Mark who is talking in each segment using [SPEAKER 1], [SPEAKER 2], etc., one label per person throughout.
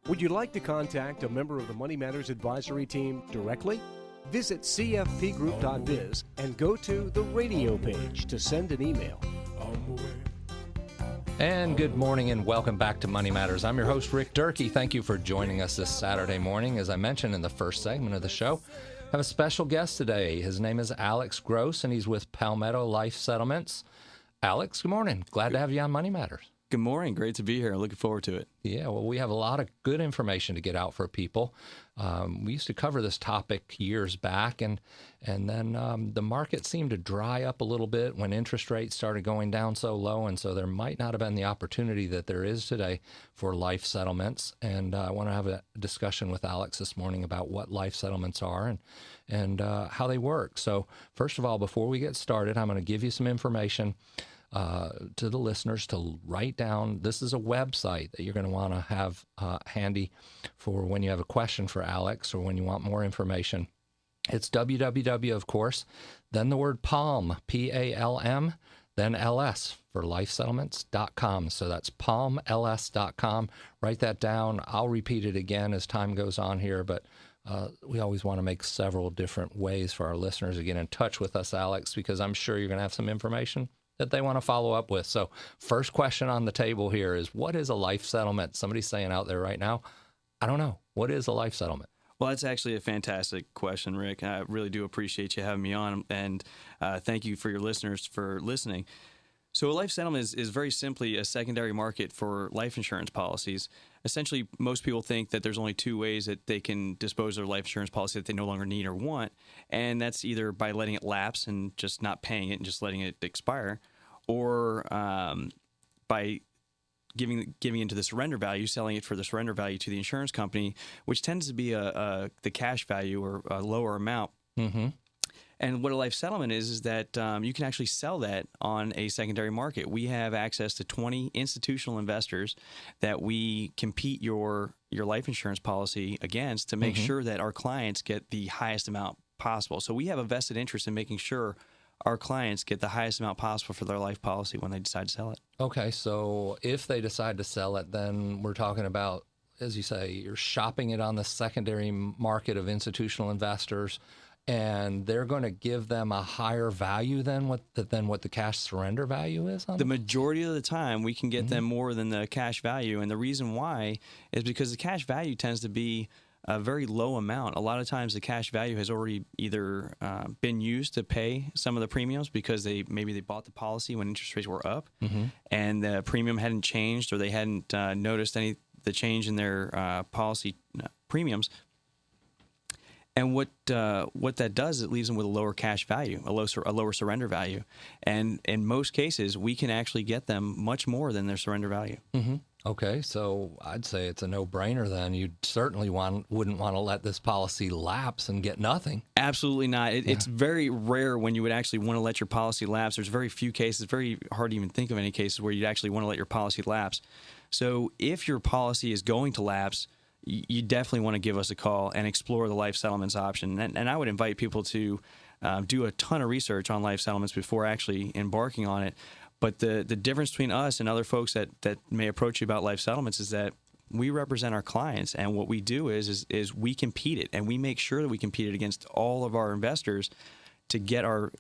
[SPEAKER 1] Would you like to contact a member of the Money Matters Advisory Team directly? Visit cfpgroup.biz and go to the radio page to send an email.
[SPEAKER 2] And good morning and welcome back to Money Matters. I'm your host, Rick Durkee. Thank you for joining us this Saturday morning. As I mentioned in the first segment of the show, I have a special guest today. His name is Alex Gross, and he's with Palmetto Life Settlements. Alex, good morning. Glad to have you on Money Matters.
[SPEAKER 3] Good morning. Great to be here. Looking forward to it.
[SPEAKER 2] Yeah, well, we have a lot of good information to get out for people. We used to cover this topic years back, and then the market seemed to dry up a little bit when interest rates started going down so low, and so there might not have been the opportunity that there is today for life settlements. And I want to have a discussion with Alex this morning about what life settlements are and how they work. So first of all, before we get started, I'm going to give you some information to the listeners to write down. This is a website that you're going to want to have handy for when you have a question for Alex or when you want more information. It's www, of course, then the word PALM, P-A-L-M, then LS for lifesettlements.com. So that's palmls.com. Write that down. I'll repeat it again as time goes on here, but we always want to make several different ways for our listeners to get in touch with us, Alex, because I'm sure you're going to have some information that they want to follow up with. So first question on the table here is, what is a life settlement? Somebody's saying out there right now, I don't know. What is a life settlement?
[SPEAKER 3] Well, that's actually a fantastic question, Rick. I really do appreciate you having me on, and thank you for your listeners for listening. So a life settlement is very simply a secondary market for life insurance policies. Essentially, most people think that there's only two ways that they can dispose of their life insurance policy that they no longer need or want, and that's either by letting it lapse and just not paying it and just letting it expire, or by giving into the surrender value, selling it for the surrender value to the insurance company, which tends to be the cash value or a lower amount. Mm-hmm. And what a life settlement is that you can actually sell that on a secondary market. We have access to 20 institutional investors that we compete your life insurance policy against to make sure that our clients get the highest amount possible. So we have a vested interest in making sure our clients get the highest amount possible for their life policy when they decide to sell it.
[SPEAKER 2] Okay, so if they decide to sell it, then we're talking about, as you say, you're shopping it on the secondary market of institutional investors, and they're going to give them a higher value than what the cash surrender value is on
[SPEAKER 3] the majority of the time, we can get them more than the cash value. And the reason why is because the cash value tends to be a very low amount. A lot of times the cash value has already either been used to pay some of the premiums because maybe they bought the policy when interest rates were up and the premium hadn't changed, or they hadn't noticed the change in their policy premiums. And what that does, it leaves them with a lower cash value, a lower surrender value. And in most cases, we can actually get them much more than their surrender value.
[SPEAKER 2] Mm-hmm. Okay, so I'd say it's a no-brainer then. You certainly wouldn't want to let this policy lapse and get nothing.
[SPEAKER 3] Absolutely not. It's very rare when you would actually want to let your policy lapse. There's very few cases, very hard to even think of any cases where you'd actually want to let your policy lapse. So if your policy is going to lapse, you definitely want to give us a call and explore the life settlements option. And I would invite people to do a ton of research on life settlements before actually embarking on it. But the difference between us and other folks that may approach you about life settlements is that we represent our clients, and what we do is we compete it, and we make sure that we compete it against all of our investors to get our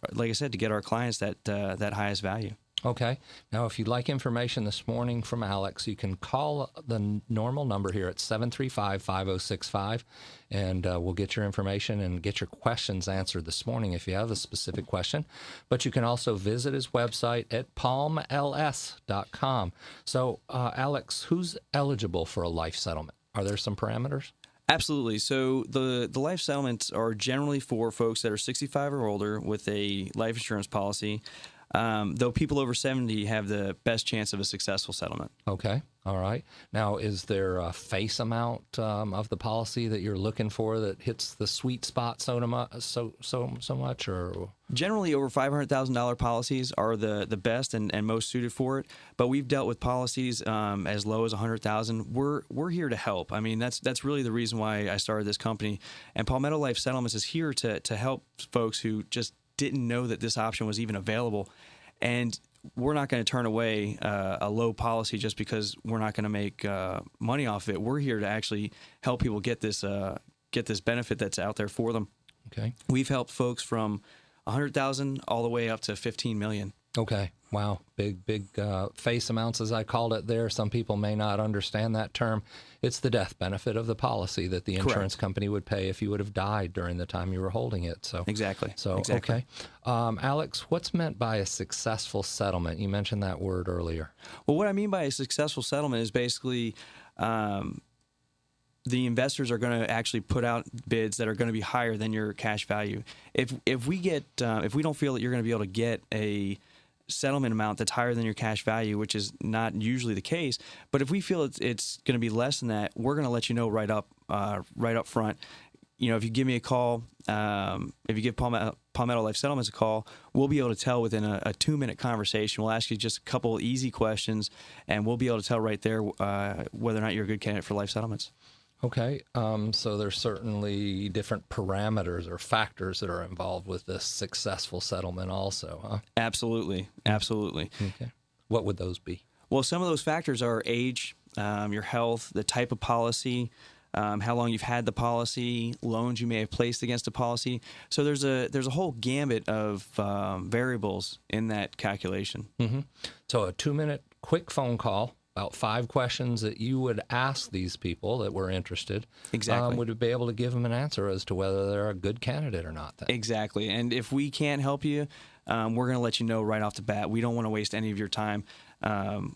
[SPEAKER 3] clients that highest value.
[SPEAKER 2] Okay. Now, if you'd like information this morning from Alex, you can call the normal number here at 735-5065, and we'll get your information and get your questions answered this morning if you have a specific question. But you can also visit his website at palmls.com. So, Alex, who's eligible for a life settlement? Are there some parameters?
[SPEAKER 3] Absolutely. So the life settlements are generally for folks that are 65 or older with a life insurance policy. Though people over 70 have the best chance of a successful settlement.
[SPEAKER 2] Okay. All right. Now, is there a face amount of the policy that you're looking for that hits the sweet spot so much? Or
[SPEAKER 3] generally, over $500,000 policies are the best and most suited for it. But we've dealt with policies as low as $100,000. We're here to help. I mean, that's really the reason why I started this company. And Palmetto Life Settlements is here to help folks who just didn't know that this option was even available. And we're not going to turn away a low policy just because we're not going to make money off of it. We're here to actually help people get this benefit that's out there for them.
[SPEAKER 2] Okay.
[SPEAKER 3] We've helped folks from 100,000 all the way up to 15 million.
[SPEAKER 2] Okay. Wow. Big face amounts, as I called it there. Some people may not understand that term. It's the death benefit of the policy that the insurance company would pay if you would have died during the time you were holding it. So
[SPEAKER 3] Exactly.
[SPEAKER 2] Okay. Alex, what's meant by a successful settlement? You mentioned that word earlier.
[SPEAKER 3] Well, what I mean by a successful settlement is basically the investors are going to actually put out bids that are going to be higher than your cash value. If we don't feel that you're going to be able to get a settlement amount that's higher than your cash value, which is not usually the case, but if we feel it's going to be less than that, we're going to let you know right up front. You know, if you give me a call, if you give Palmetto Life Settlements a call, we'll be able to tell within a 2-minute conversation. We'll ask you just a couple easy questions, and we'll be able to tell right there whether or not you're a good candidate for life settlements.
[SPEAKER 2] Okay, so there's certainly different parameters or factors that are involved with this successful settlement also, huh?
[SPEAKER 3] Absolutely.
[SPEAKER 2] Okay. What would those be?
[SPEAKER 3] Well, some of those factors are age, your health, the type of policy, how long you've had the policy, loans you may have placed against the policy. So there's a whole gambit of variables in that calculation.
[SPEAKER 2] Mm-hmm. So a 2-minute quick phone call, about 5 questions that you would ask these people that were interested.
[SPEAKER 3] Exactly.
[SPEAKER 2] Would be able to give them an answer as to whether they're a good candidate or not. Then.
[SPEAKER 3] Exactly. And if we can't help you, we're going to let you know right off the bat. We don't want to waste any of your time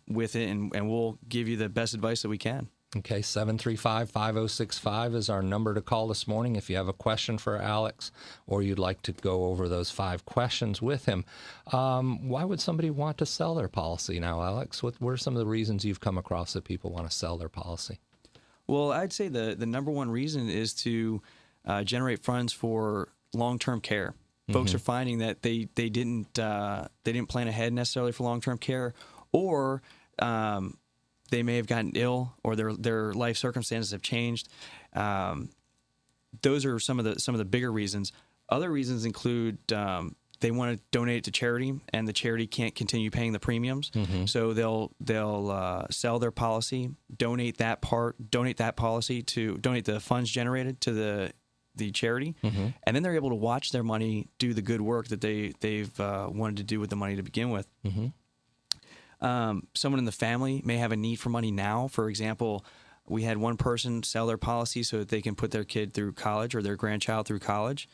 [SPEAKER 3] with it, and we'll give you the best advice that we can.
[SPEAKER 2] Okay, 735-5065 is our number to call this morning if you have a question for Alex or you'd like to go over those 5 questions with him. Why would somebody want to sell their policy now, Alex? What are some of the reasons you've come across that people want to sell their policy?
[SPEAKER 3] Well, I'd say the number one reason is to generate funds for long-term care. Folks are finding that they didn't plan ahead necessarily for long-term care, or they may have gotten ill, or their life circumstances have changed. Those are some of the bigger reasons. Other reasons include they want to donate it to charity, and the charity can't continue paying the premiums, so they'll sell their policy, donate the funds generated to the charity, and then they're able to watch their money do the good work that they've wanted to do with the money to begin with. Someone in the family may have a need for money now. For example, we had one person sell their policy so that they can put their kid through college or their grandchild through college.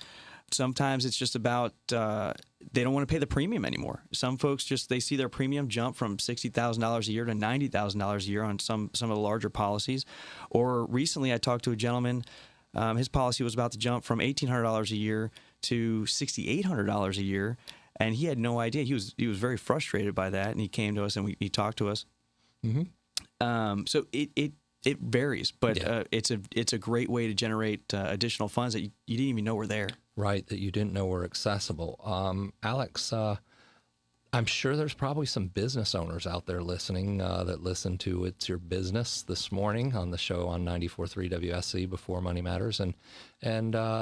[SPEAKER 3] Sometimes it's just about they don't want to pay the premium anymore. Some folks they see their premium jump from $60,000 a year to $90,000 a year on some of the larger policies. Or recently I talked to a gentleman, his policy was about to jump from $1,800 a year to $6,800 a year. And he had no idea. He was very frustrated by that, and he came to us and he talked to us. So it varies, but it's a great way to generate additional funds that you didn't even know were there.
[SPEAKER 2] Right, that you didn't know were accessible. Alex, I'm sure there's probably some business owners out there listening that listen to It's Your Business this morning on the show on 94.3 WSC Before Money Matters, and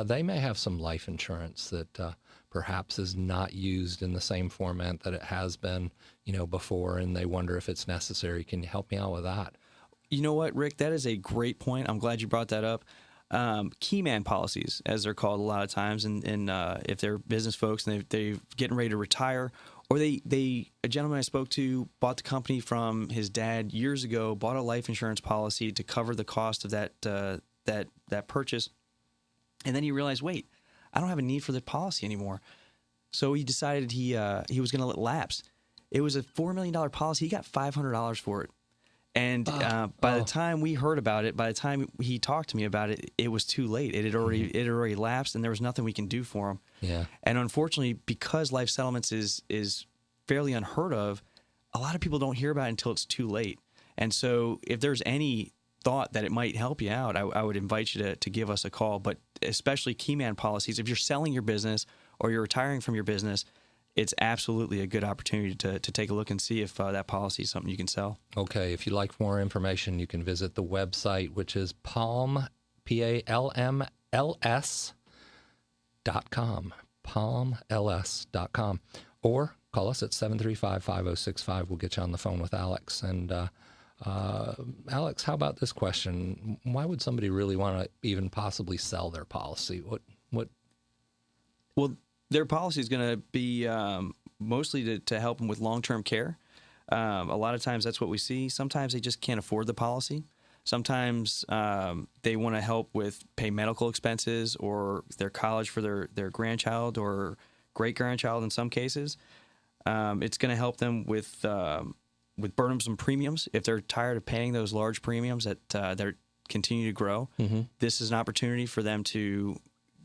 [SPEAKER 2] they may have some life insurance that perhaps is not used in the same format that it has been, before, and they wonder if it's necessary. Can you help me out with that?
[SPEAKER 3] You know what, Rick? That is a great point. I'm glad you brought that up. Key man policies, as they're called a lot of times, and if they're business folks and they're getting ready to retire, or a gentleman I spoke to bought the company from his dad years ago, bought a life insurance policy to cover the cost of that purchase, and then he realized, wait, I don't have a need for the policy anymore. So he decided he was going to let it lapse. It was a $4 million policy. He got $500 for it. And by the time we heard about it, by the time he talked to me about it, it was too late. It had already lapsed, and there was nothing we can do for him.
[SPEAKER 2] Yeah.
[SPEAKER 3] And unfortunately, because life settlements is fairly unheard of, a lot of people don't hear about it until it's too late. And so if there's any thought that it might help you out, I would invite you to give us a call. But especially key man policies, if you're selling your business or you're retiring from your business, it's absolutely a good opportunity to take a look and see if that policy is something you can sell. Okay.
[SPEAKER 2] If you'd like more information, you can visit the website, which is palmls.com, palmls.com, or call us at 735-5065. We'll get you on the phone with Alex. And Alex, how about this question? Why would somebody really want to even possibly sell their policy? What?
[SPEAKER 3] Well, their policy is going to be mostly to help them with long-term care. A lot of times that's what we see. Sometimes they just can't afford the policy. Sometimes they want to help with pay medical expenses or their college for their grandchild or great-grandchild in some cases. It's going to help them with burdensome premiums. If they're tired of paying those large premiums that continue to grow, this is an opportunity for them to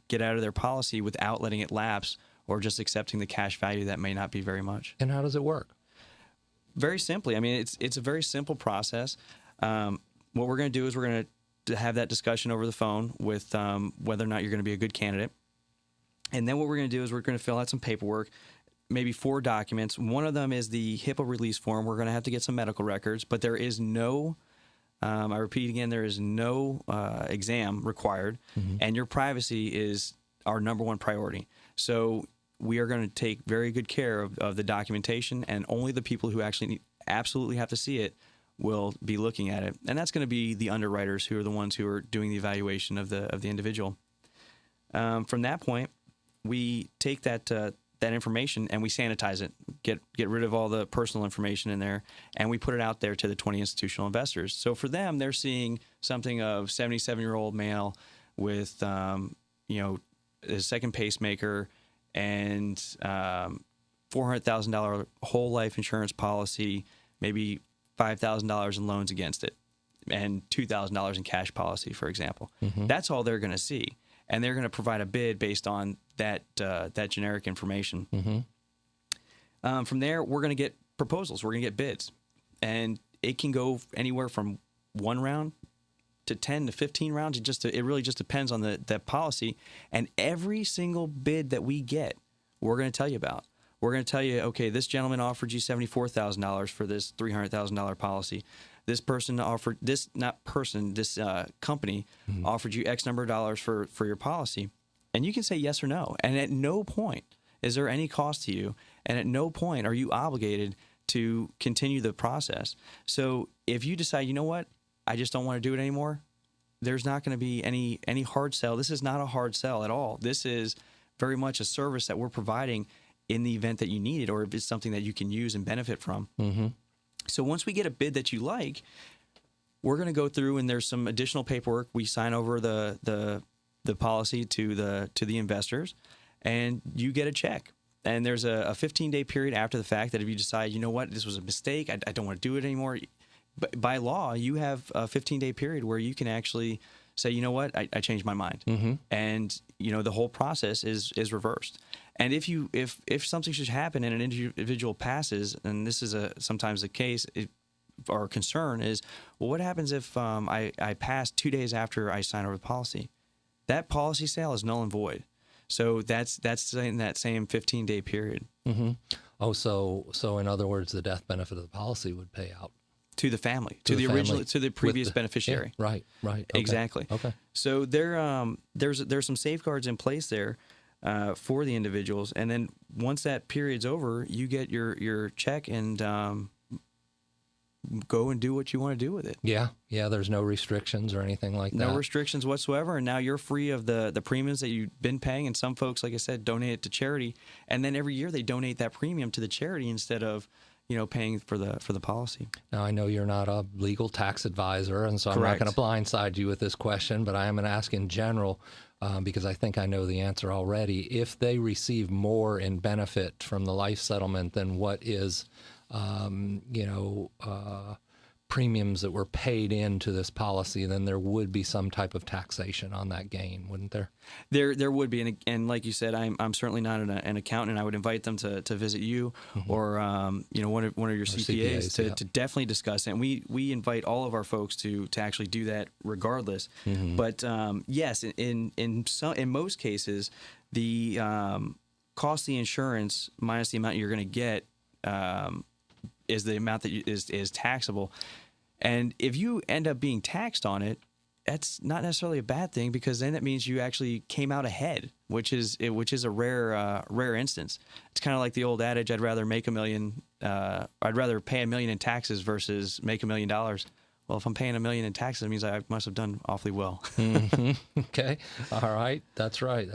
[SPEAKER 3] get out of their policy without letting it lapse or just accepting the cash value that may not be very much.
[SPEAKER 2] And how does it work?
[SPEAKER 3] Very simply. I mean, it's a very simple process. What we're going to do is we're going to have that discussion over the phone with whether or not you're going to be a good candidate. And then what we're going to do is we're going to fill out some paperwork, maybe 4 documents. One of them is the HIPAA release form. We're going to have to get some medical records, but there is no, I repeat again, there is no exam required, and your privacy is our number one priority. So we are going to take very good care of the documentation, and only the people who actually absolutely have to see it will be looking at it. And that's going to be the underwriters, who are the ones who are doing the evaluation of the individual. From that point, we take that information and we sanitize it, get rid of all the personal information in there, and we put it out there to the 20 institutional investors. So for them, they're seeing something of 77-year-old male with a second pacemaker and $400,000 whole life insurance policy, maybe $5,000 in loans against it, and $2,000 in cash policy, for example. That's all they're going to see, and they're going to provide a bid based on that generic information. From there, we're going to get proposals. We're going to get bids, and it can go anywhere from 1 round to 10 to 15 rounds. It really just depends on that policy, and every single bid that we get, we're going to tell you about. We're going to tell you, okay, this gentleman offered you $74,000 for this $300,000 policy. This person offered this company offered you X number of dollars for your policy, and you can say yes or no. And at no point is there any cost to you, and at no point are you obligated to continue the process. So if you decide, you know what, I just don't want to do it anymore, there's not going to be any hard sell. This is not a hard sell at all. This is very much a service that we're providing in the event that you need it, or if it's something that you can use and benefit from. So once we get a bid that you like, we're going to go through, and there's some additional paperwork. We sign over the policy to the investors, and you get a check. And there's a 15-day period after the fact that if you decide, you know what, this was a mistake, I don't want to do it anymore. But by law, you have a 15-day period where you can actually say, you know what, I changed my mind. And the whole process is reversed. And if something should happen and an individual passes, and this is sometimes the case, our concern is, well, what happens if I pass 2 days after I sign over the policy? That policy sale is null and void. So that's in that same 15-day period.
[SPEAKER 2] Oh, so in other words, the death benefit of the policy would pay out
[SPEAKER 3] to the family, to the previous beneficiary.
[SPEAKER 2] Yeah, right. Okay.
[SPEAKER 3] Exactly.
[SPEAKER 2] Okay.
[SPEAKER 3] So there's some safeguards in place there for the individuals, and then once that period's over, you get your check and go and do what you want to do with it. Yeah.
[SPEAKER 2] There's no restrictions or anything like that.
[SPEAKER 3] No restrictions whatsoever, and now you're free of the premiums that you've been paying. And some folks, like I said, donate it to charity, and then every year they donate that premium to the charity instead of paying for the policy.
[SPEAKER 2] Now, I know you're not a legal tax advisor, and so I'm not going to blindside you with this question, but I am going to ask in general, because I think I know the answer already. If they receive more in benefit from the life settlement than what is, premiums that were paid into this policy, then there would be some type of taxation on that gain, wouldn't there?
[SPEAKER 3] There would be, and like you said, I'm certainly not an accountant. I would invite them to visit you or one of your CPAs to definitely discuss it. And we invite all of our folks to actually do that regardless. But yes, in most cases, the cost of the insurance minus the amount you're going to get is the amount that is taxable. And if you end up being taxed on it, that's not necessarily a bad thing, because then that means you actually came out ahead, which is a rare instance. It's kind of like the old adage, I'd rather pay $1 million in taxes versus make $1 million. Well, if I'm paying $1 million in taxes, it means I must have done awfully well.
[SPEAKER 2] Okay. All right. That's right.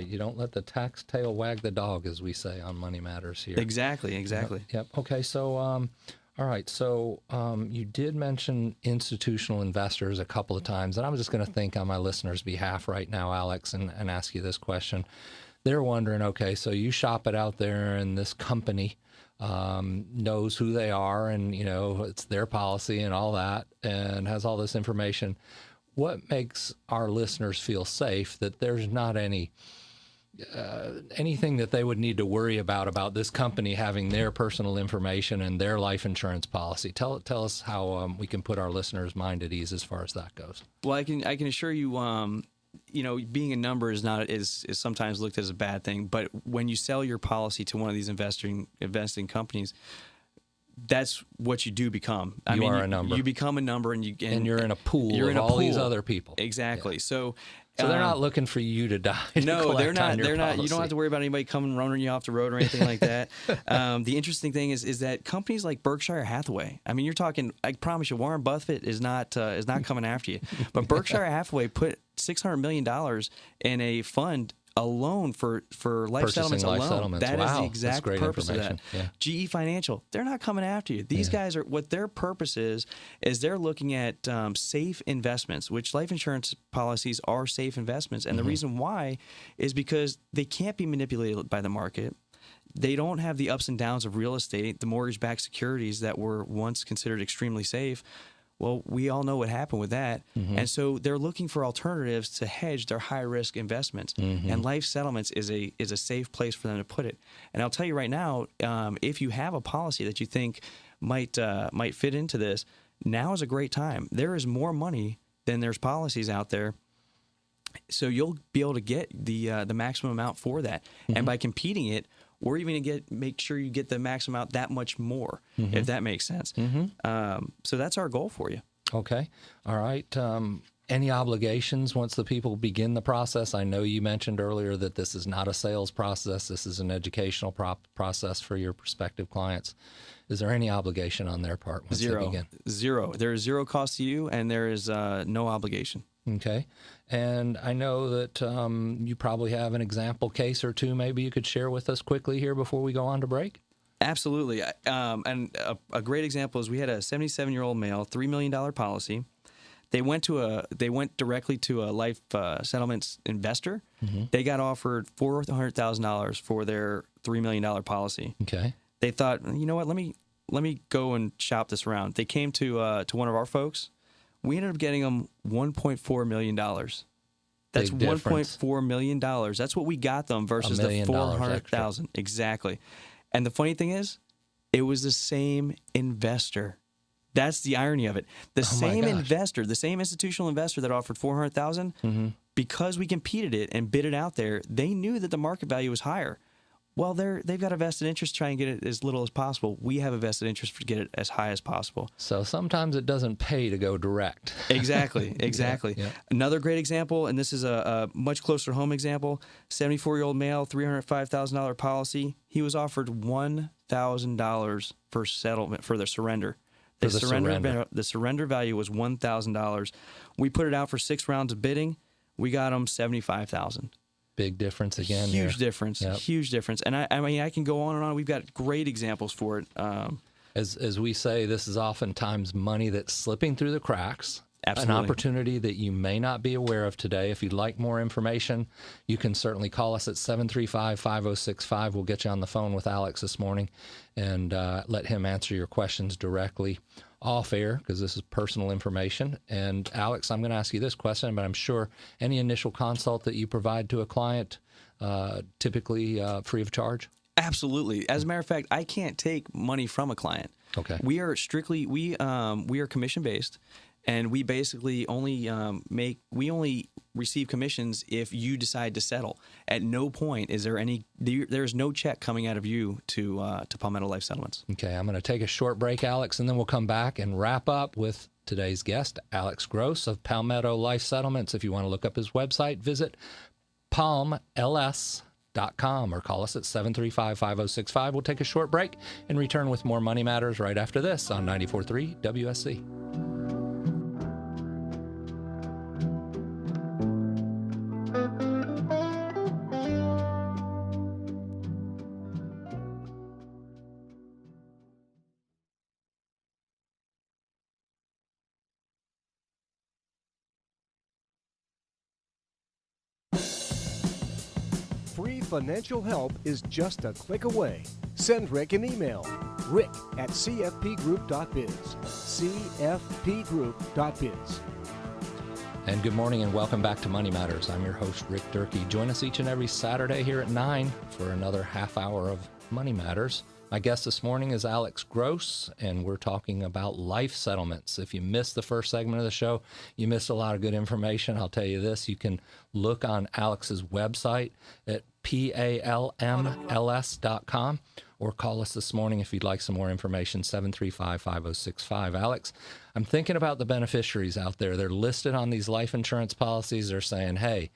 [SPEAKER 2] You don't let the tax tail wag the dog, as we say on Money Matters here.
[SPEAKER 3] Exactly.
[SPEAKER 2] Yep. Okay. So, all right. So you did mention institutional investors a couple of times, and I'm just going to think on my listeners' behalf right now, Alex, and ask you this question. They're wondering, okay, so you shop it out there, and this company knows who they are, and it's their policy and all that, and has all this information. What makes our listeners feel safe that there's not anything that they would need to worry about this company having their personal information and their life insurance policy? Tell us how we can put our listeners' mind at ease as far as that goes.
[SPEAKER 3] Well, I can assure you, being a number is sometimes looked as a bad thing, but when you sell your policy to one of these investing companies, that's what you do become.
[SPEAKER 2] You are a number.
[SPEAKER 3] You become a number, and
[SPEAKER 2] you're in a pool of all these other people.
[SPEAKER 3] Exactly. Yeah. So
[SPEAKER 2] they're not looking for you to die.
[SPEAKER 3] No, they're not.
[SPEAKER 2] They're
[SPEAKER 3] not. You don't have to worry about anybody coming running you off the road or anything like that. The interesting thing is that companies like Berkshire Hathaway. I mean, you're talking. I promise you, Warren Buffett is not coming after you. But Berkshire Hathaway put $600 million in a fund alone for life settlements alone. That is the exact purpose of that.
[SPEAKER 2] Yeah.
[SPEAKER 3] GE Financial, they're not coming after you. These guys are, what their purpose is they're looking at safe investments, which life insurance policies are safe investments. And the reason why is because they can't be manipulated by the market. They don't have the ups and downs of real estate, the mortgage-backed securities that were once considered extremely safe. Well, we all know what happened with that. And so they're looking for alternatives to hedge their high-risk investments. And life settlements is a safe place for them to put it. And I'll tell you right now, if you have a policy that you think might fit into this, now is a great time. There is more money than there's policies out there. So you'll be able to get the maximum amount for that. And by competing it, we're even going to make sure you get the maximum amount that much more, if that makes sense. So that's our goal for you.
[SPEAKER 2] Okay. All right. Any obligations once the people begin the process? I know you mentioned earlier that this is not a sales process. This is an educational process for your prospective clients. Is there any obligation on their part once they begin?
[SPEAKER 3] Zero. There is zero cost to you, and there is no obligation.
[SPEAKER 2] Okay. And I know that you probably have an example case or two maybe you could share with us quickly here before we go on to break.
[SPEAKER 3] Absolutely. And a great example is we had a 77-year-old male, $3 million policy. They went directly to a life settlements investor. They got offered $400,000 for their $3 million policy. Okay. They thought, you know what, let me go and shop this around. They came to one of our folks. We ended up getting them $1.4 million. That's $1.4 million. That's what we got them versus the $400,000. Exactly. And the funny thing is, it was the same investor. That's the irony of it. The same investor, the same institutional investor that offered $400,000, because we competed it and bid it out there, they knew that the market value was higher. Well, they've got a vested interest to try and get it as little as possible. We have a vested interest to get it as high as possible.
[SPEAKER 2] So sometimes it doesn't pay to go direct.
[SPEAKER 3] Exactly.
[SPEAKER 2] Yeah.
[SPEAKER 3] Another great example, and this is a much closer home example, 74-year-old male, $305,000 policy. He was offered $1,000 for settlement for the surrender. The surrender value was $1,000. We put it out for 6 rounds of bidding. We got him $75,000.
[SPEAKER 2] Big difference again.
[SPEAKER 3] Huge difference. And I mean, I can go on and on. We've got great examples for it.
[SPEAKER 2] As we say, this is oftentimes money that's slipping through the cracks.
[SPEAKER 3] Absolutely.
[SPEAKER 2] An opportunity that you may not be aware of today. If you'd like more information, you can certainly call us at 735-5065. We'll get you on the phone with Alex this morning and let him answer your questions directly off air, because this is personal information. And Alex, I'm going to ask you this question, but I'm sure any initial consult that you provide to a client, typically free of charge?
[SPEAKER 3] Absolutely. As a matter of fact, I can't take money from a client.
[SPEAKER 2] Okay.
[SPEAKER 3] We are strictly, we are commission based. And we basically only receive commissions if you decide to settle. At no point is there's no check coming out of you to Palmetto Life Settlements.
[SPEAKER 2] Okay, I'm going to take a short break, Alex, and then we'll come back and wrap up with today's guest, Alex Gross of Palmetto Life Settlements. If you want to look up his website, visit palmls.com or call us at 735-5065. We'll take a short break and return with more Money Matters right after this on 94.3 WSC.
[SPEAKER 1] Free financial help is just a click away. Send Rick an email, rick@cfpgroup.biz, cfpgroup.biz.
[SPEAKER 2] And good morning and welcome back to Money Matters. I'm your host, Rick Durkee. Join us each and every Saturday here at 9 for another half hour of Money Matters. My guest this morning is Alex Gross, and we're talking about life settlements. If you missed the first segment of the show, you missed a lot of good information. I'll tell you this, you can look on Alex's website at palmls.com or call us this morning if you'd like some more information, 735-5065. Alex, I'm thinking about the beneficiaries out there. They're listed on these life insurance policies. They're saying, hey,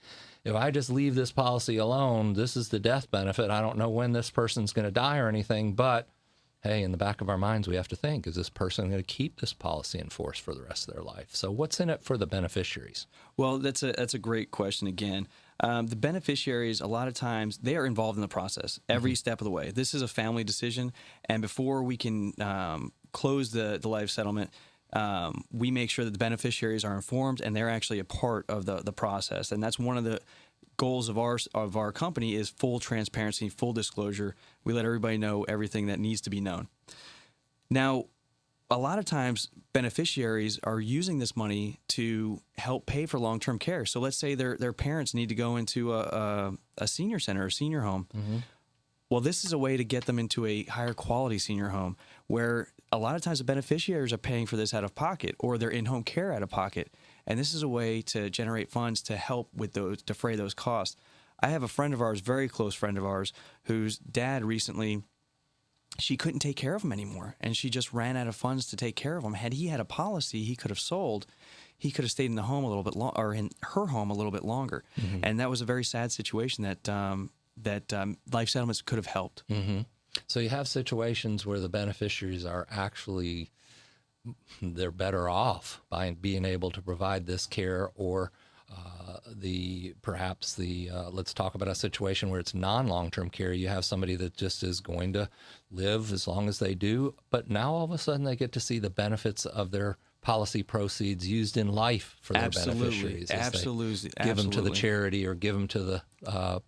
[SPEAKER 2] if I just leave this policy alone, this is the death benefit. I don't know when this person's going to die or anything, but hey, in the back of our minds, we have to think, is this person going to keep this policy in force for the rest of their life? So what's in it for the beneficiaries?
[SPEAKER 3] Well, that's a great question again. The beneficiaries, a lot of times, they are involved in the process every step of the way. This is a family decision, and before we can close the life settlement, we make sure that the beneficiaries are informed and they're actually a part of the process. And that's one of the goals of our company is full transparency, full disclosure. We let everybody know everything that needs to be known. Now, a lot of times beneficiaries are using this money to help pay for long-term care. So let's say their parents need to go into a senior center or senior home. Mm-hmm. Well, this is a way to get them into a higher quality senior home where a lot of times the beneficiaries are paying for this out of pocket or they're in-home care out of pocket. And this is a way to generate funds to help with those, defray those costs. I have a friend of ours, very close friend of ours, whose dad recently, she couldn't take care of him anymore. And she just ran out of funds to take care of him. Had he had a policy he could have sold, he could have stayed in the home a little bit longer, or in her home a little bit longer. Mm-hmm. And that was a very sad situation that life settlements could have helped.
[SPEAKER 2] Mm-hmm. So you have situations where the beneficiaries are actually, they're better off by being able to provide this care, or let's talk about a situation where it's non-long-term care. You have somebody that just is going to live as long as they do, but now all of a sudden they get to see the benefits of their policy proceeds used in life for their beneficiaries.
[SPEAKER 3] Absolutely.
[SPEAKER 2] Give them to the charity or give them to the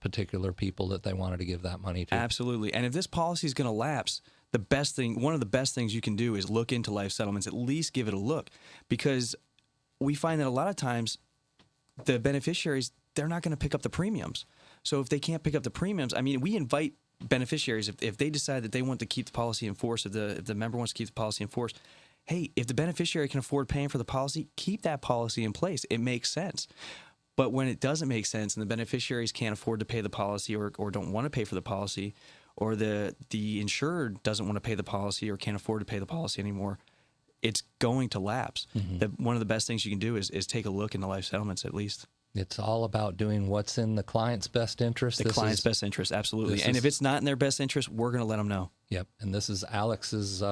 [SPEAKER 2] particular people that they wanted to give that money to.
[SPEAKER 3] Absolutely. And if this policy is going to lapse, one of the best things you can do is look into life settlements, at least give it a look, because we find that a lot of times the beneficiaries, they're not going to pick up the premiums. So if they can't pick up the premiums, I mean, we invite beneficiaries, if they decide that they want to keep the policy in force, if the member wants to keep the policy in force, hey, if the beneficiary can afford paying for the policy, keep that policy in place. It makes sense. But when it doesn't make sense and the beneficiaries can't afford to pay the policy or don't want to pay for the policy, or the insured doesn't want to pay the policy or can't afford to pay the policy anymore, it's going to lapse. Mm-hmm. One of the best things you can do is take a look into life settlements at least.
[SPEAKER 2] It's all about doing what's in the client's best interest.
[SPEAKER 3] The client's best interest, absolutely. And if it's not in their best interest, we're going to let them know.
[SPEAKER 2] Yep. And this is Alex's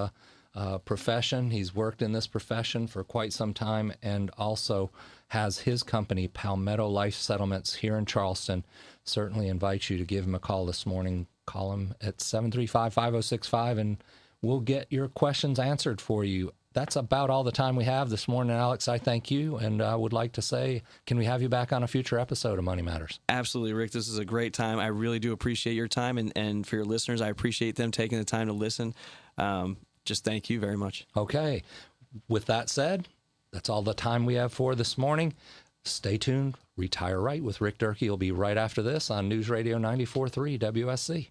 [SPEAKER 2] profession. He's worked in this profession for quite some time and also has his company, Palmetto Life Settlements, here in Charleston. Certainly invite you to give him a call this morning. Call him at 735-5065 and we'll get your questions answered for you. That's about all the time we have this morning, Alex. I thank you, and I would like to say, can we have you back on a future episode of Money Matters?
[SPEAKER 3] Absolutely, Rick. This is a great time. I really do appreciate your time, and for your listeners, I appreciate them taking the time to listen. Just thank you very much.
[SPEAKER 2] Okay. With that said, that's all the time we have for this morning. Stay tuned. Retire Right with Rick Durkee will be right after this on News Radio 94.3 WSC.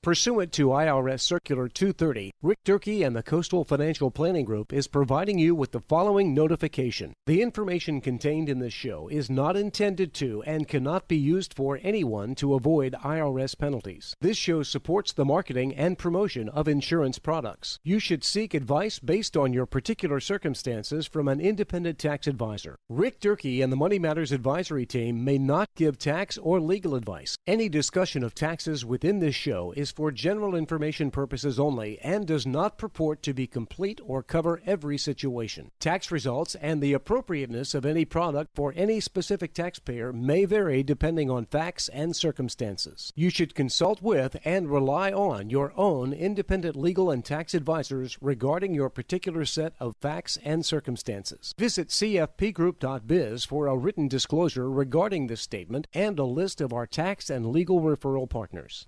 [SPEAKER 1] Pursuant to IRS Circular 230, Rick Durkee and the Coastal Financial Planning Group is providing you with the following notification. The information contained in this show is not intended to and cannot be used for anyone to avoid IRS penalties. This show supports the marketing and promotion of insurance products. You should seek advice based on your particular circumstances from an independent tax advisor. Rick Durkee and the Money Matters Advisory Team may not give tax or legal advice. Any discussion of taxes within this show is for general information purposes only and does not purport to be complete or cover every situation. Tax results and the appropriateness of any product for any specific taxpayer may vary depending on facts and circumstances. You should consult with and rely on your own independent legal and tax advisors regarding your particular set of facts and circumstances. Visit cfpgroup.biz for a written disclosure regarding this statement and a list of our tax and legal referral partners.